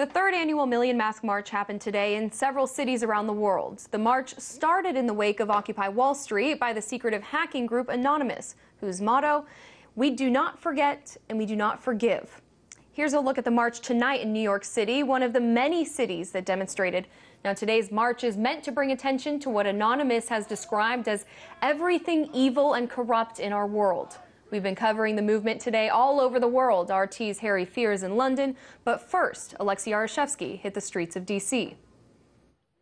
The third annual Million Mask March happened today in several cities around the world. The march started in the wake of Occupy Wall Street by the secretive hacking group Anonymous, whose motto, "We do not forget and we do not forgive." Here's a look at the march tonight in New York City, one of the many cities that demonstrated. Now, today's march is meant to bring attention to what Anonymous has described as everything evil and corrupt in our world. We've been covering the movement today all over the world. RT's Harry Fears in London. But first, Alexei Yarashevsky hit the streets of D.C.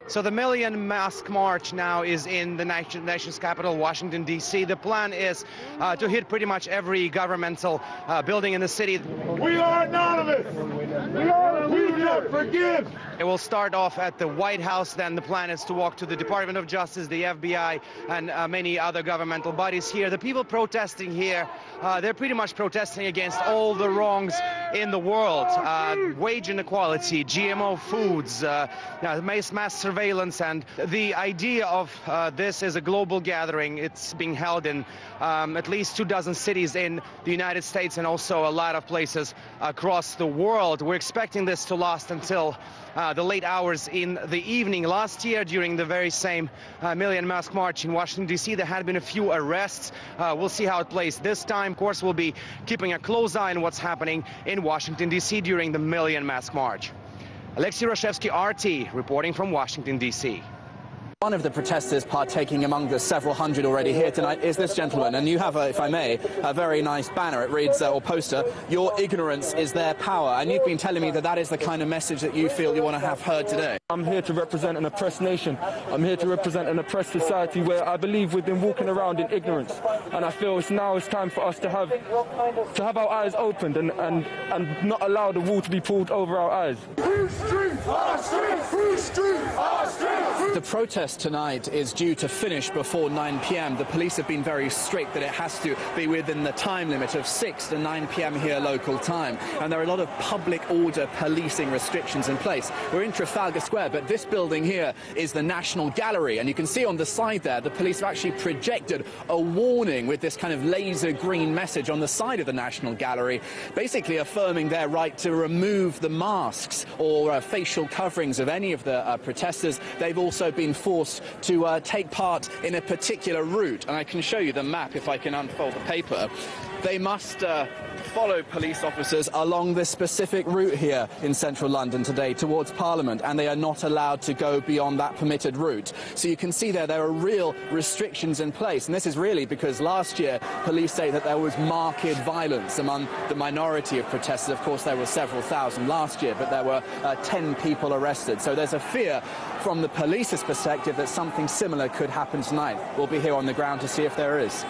So the Million Mask March now is in the nation's capital, Washington, D.C. The plan is to hit pretty much every governmental building in the city. We are anonymous. We do not forgive. It will start off at the White House. Then the plan is to walk to the Department of Justice, the FBI, and many other governmental bodies here. The people protesting here, they're pretty much protesting against all the wrongs in the world. Wage inequality, GMO foods, mass surveillance, and the idea of this is a global gathering. It's being held in at least 24 cities in the United States and also a lot of places across the world. We're expecting this to last until the late hours in the evening. Last year, during the very same Million Mask March in Washington, D.C., there had been a few arrests. We'll see how it plays this time. Of course, we'll be keeping a close eye on what's happening in Washington, D.C. during the Million Mask March. Alexei Yarashevsky, RT, reporting from Washington, D.C. One of the protesters partaking among the several hundred already here tonight is this gentleman, and you have, if I may, a very nice banner. It reads, or poster, "Your ignorance is their power," and you've been telling me that that is the kind of message that you feel you want to have heard today. I'm here to represent an oppressed nation. I'm here to represent an oppressed society where I believe we've been walking around in ignorance, and I feel now it's time for us to have our eyes opened and not allow the wool to be pulled over our eyes. Free street, our street, free street, our street. The protest tonight is due to finish before 9 p.m. The police have been very strict that it has to be within the time limit of 6 to 9 p.m. here local time. And there are a lot of public order policing restrictions in place. We're in Trafalgar Square, but this building here is the National Gallery. And you can see on the side there, the police have actually projected a warning with this kind of laser green message on the side of the National Gallery, basically affirming their right to remove the masks or facial coverings of any of the protesters. They've also been forced to take part in a particular route, and I can show you the map if I can unfold the paper. They must follow police officers along this specific route here in central London today towards Parliament, and they are not allowed to go beyond that permitted route. So you can see there are real restrictions in place, and this is really because last year police say that there was marked violence among the minority of protesters. Of course, there were several thousand last year, but there were 10 people arrested. So there's a fear from the police's perspective that something similar could happen tonight. We'll be here on the ground to see if there is.